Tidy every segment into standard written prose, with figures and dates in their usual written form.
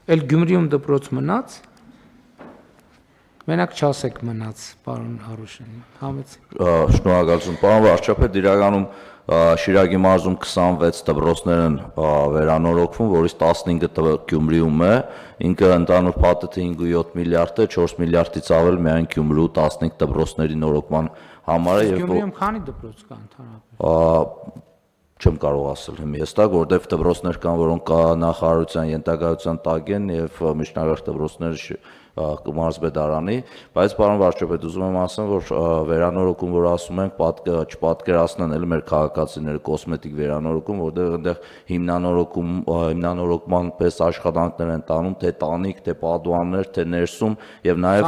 Էլ Գյումրիում դպրոց մնաց։ Մենակ չասեք մնաց, պարոն Արուշյան, համեցեք։ Շնորհակալություն, պարոն վարչապետ, իրականում Շիրակի մարզում 26 դպրոցներ են վերանորոգվում, որից 15-ը Գյումրիում է, ինքը ընդհանուր փաթեթը 5.7 միլիարդ է, 4 միլիարդից ավել միայն Գյումրու 15 դպրոցների նորոգման համար է։ Գյումրիում քանի դպրոց կա ընդհանրապես։ Չեմ կարող ասել հիմա հստակ, որտեղ դպրոցներ կան, որոնք նախարարության ենթակայության տակ են եւ միջնակարգ դպրոցները մարզպետարանի, բայց պարոն վարչապետ, ուզում եմ ասեմ, որ վերանորոգում, որ ասում ենք, չպատկերացնեն էլ մեր քաղաքացիները կոսմետիկ վերանորոգում, որտեղ այնտեղ հիմնանորոգման պես աշխատանքներ են տանում, թե տանիք, թե պատուհաններ, թե ներսում եւ նաեւ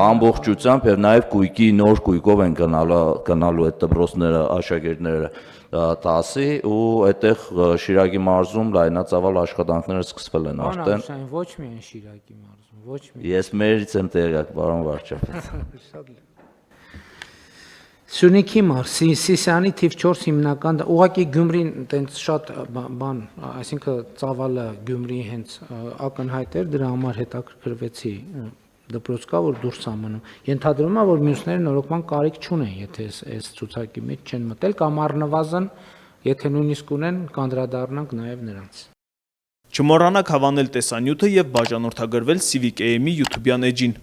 ամբողջությամբ եւ նաեւ գույքի նոր գույքով են գնալու այդ դպրոցները աշակերտները տասի ու այդտեղ Շիրակի մարզում լայնածավալ աշխատանքները սկսվել են արդեն։ Ոչ միայն Շիրակի մարզում, ոչ միայն։ Ես մերից եմ տեղյակ, պարոն վարչապետ։ Սյունիքի մարզ, Սիսիանի թիվ 4 հիմնական, ուղղակի Գյումրին տենց շատ բան, այսինքն ծավալը Գյումրիի հենց ակնհայտ էր, դրա համար հետաքրքրվեցի դպրոց կա, որ դուրս ամնում։ Ենթադրում եմ, որ մյուսները նորոգման կարիք չունեն, եթե այս ցուցակի մեջ չեն մտել կամ առնվազն, եթե նույնիսկ ունեն, կանդրադառնանք նաև նրանց։ Չմոռանաք հավանել տեսանյութը եւ բաժանորդագրվել Civic AM-ի YouTube-յան էջին։